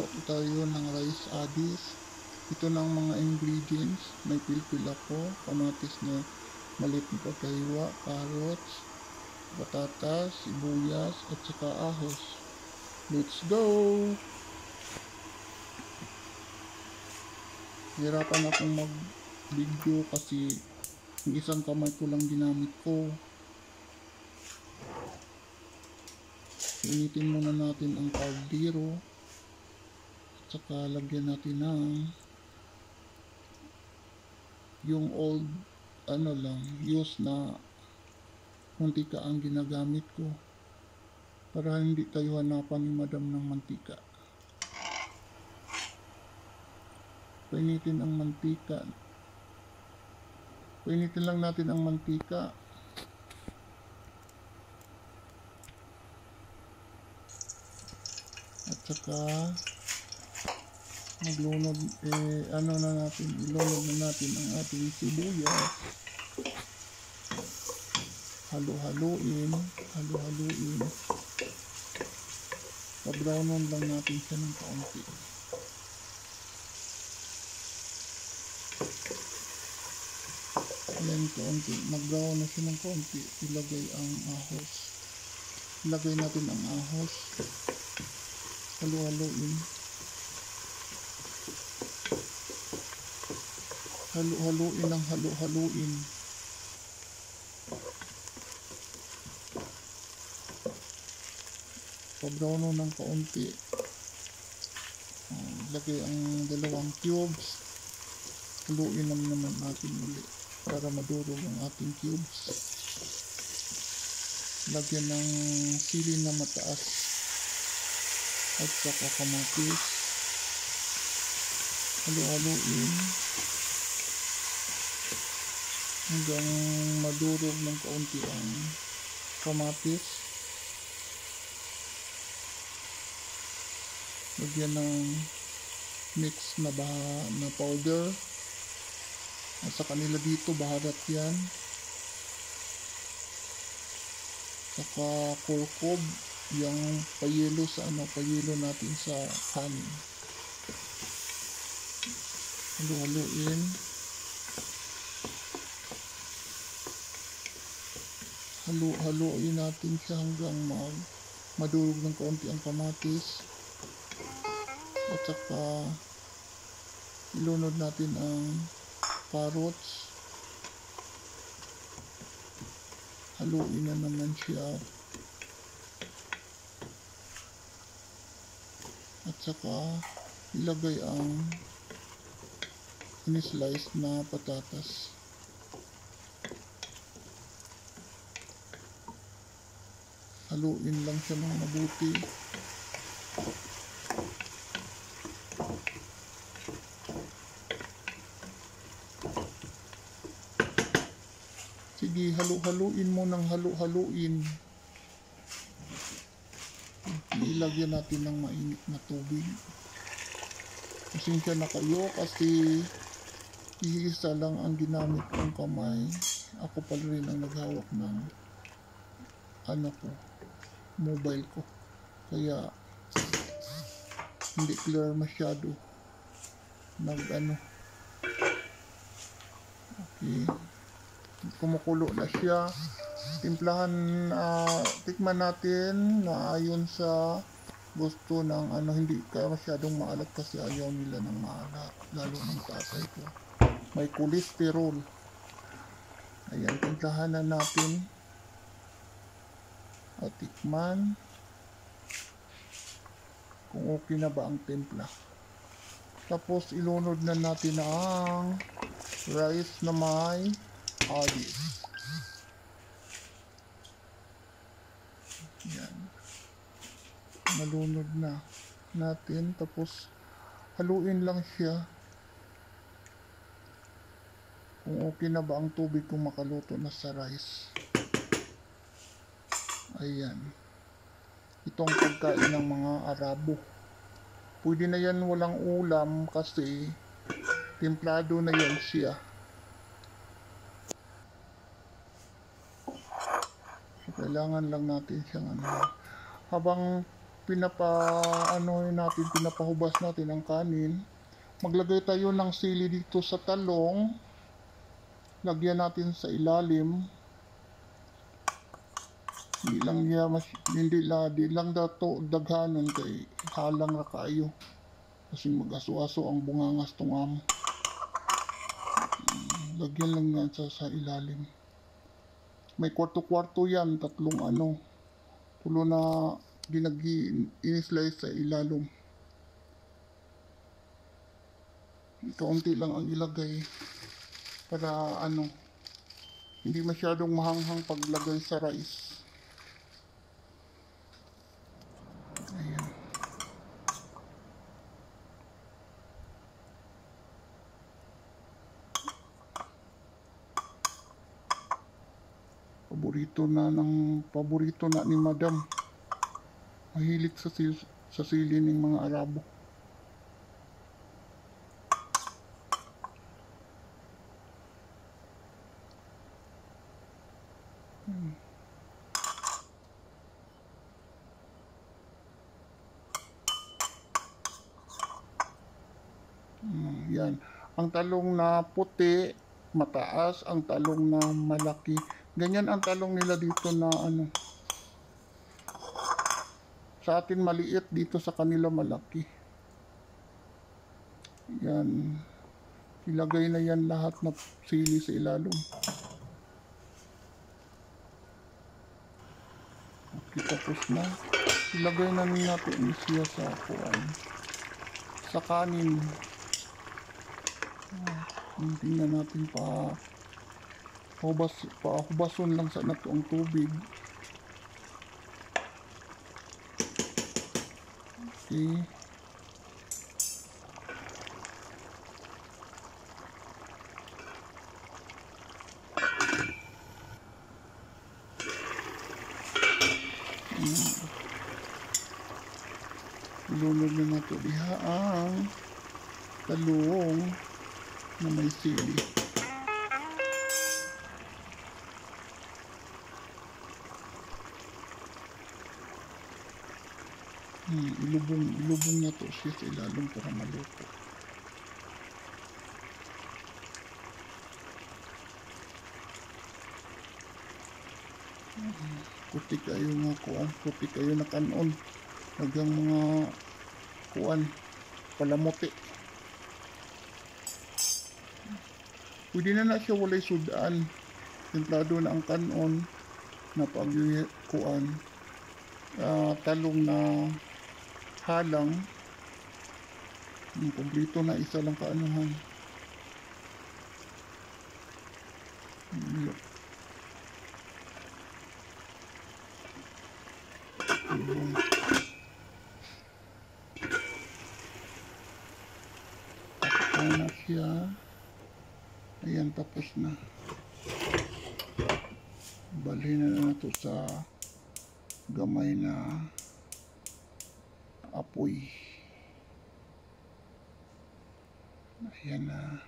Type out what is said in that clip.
Magluto tayo ng rice adis. Ito ng mga ingredients. May pilpil ako, kamatis na maliit na pagkahiwa, carrots, batatas, sibuyas, at saka ahos. Let's go! Hirapan akong mag-video kasi yung isang kamay ko lang ginamit ko. Initin muna natin ang kaldero. At saka lagyan natin ng yung old used na mantika ang ginagamit ko para hindi tayo hanapan ni madam ng mantika. Painitin ang mantika. Painitin lang natin ang mantika. At saka ilunod na natin ang ating sibuyas. Halo-haluin. Pa-brownon lang natin siya ng kaunti. Ayan, kaunti. Mag-brown na siya ng kaunti. Ilagay ang ahos. Ilagay natin ang ahos. Halo-haluin. Halo-haluin ang halo-haluin. Pa-brownon ng kaunti. Lagay ang dalawang cubes. Haluin naman natin ulit para madurog ang ating cubes. Lagyan ng sili na mataas at saka kamatis. Halo-haluin hanggang madurog ng kaunti ang kamatis. Lagyan ng mix na powder. At sa kanila dito baharat yan. Saka kurkob, yung payelo natin sa kanin. Halo-haluin. Halo-haluin natin siya hanggang madurog ng kaunti ang kamatis. At saka ilunod natin ang carrots. Haluin na naman siya. At saka ilagay ang in-slice na patatas. Haluin lang siya ng mabuti. Sige, halu-haluin mo ng halu-haluin. Ilagyan natin ng mainit na tubig. Pasensya na kayo kasi iisa lang ang ginamit kong kamay. Ako pala rin ang naghawak ng mobile ko. Kaya hindi clear masyado. Okay. Kumukulo na siya. Timplahan, tikman natin na ayon sa gusto ng hindi ka masyadong maalat kasi ayaw nila ng maalat, lalo ng tatay ko. May cholesterol. Ayan, timplahan na natin. At tikman kung okay na ba ang timpla. Tapos ilunod na natin ang rice na may adis. Yan. Malunod na natin. Tapos haluin lang siya. Kung okay na ba ang tubig kung makaluto na sa rice. Ayan. Itong pagkain ng mga Arabo. Pwede na yan walang ulam kasi templado na yan siya. So, kailangan lang natin siyang habang pinapahubas natin ang kanin, maglagay tayo ng sili dito sa talong. Lagyan natin sa ilalim. Di lang dato daghanon kay halang ra kayo. Kasi mag-aso-aso ang bungangas tong amo. Lagyan lang yan sa ilalim. May kwarto-kwarto yan, tatlong tulo na in-slice sa ilalim. Kaunti lang ang ilagay para hindi masyadong mahanghang paglagay sa rice. Ayan. Paborito na ni Madam. Mahilig sa sili ng mga Arabo. Yan. Ang talong na puti, mataas. Ang talong na malaki. Ganyan ang talong nila dito na sa atin maliit, dito sa kanila malaki. Yan. Ilagay na yan lahat na sili sa ilalim. Okay, tapos na. Ilagay na natin siya sa kanin. Hindi na natin hubason lang sa nato ang tubig. Okay. Ilunod na nato diha ang talong na may sili. Ilubong na to siya sa ilalim para maluto. Puti kayo na kanon. Nagang mga palamuti. Pwede na siya walay sudan. Templado na ang kanon na talong na halang. Kompleto na isa lang kaanuhan. Tapos na siya. Ayan, tapos na. Balhin na nato sa gamay na apoy. Ayan na.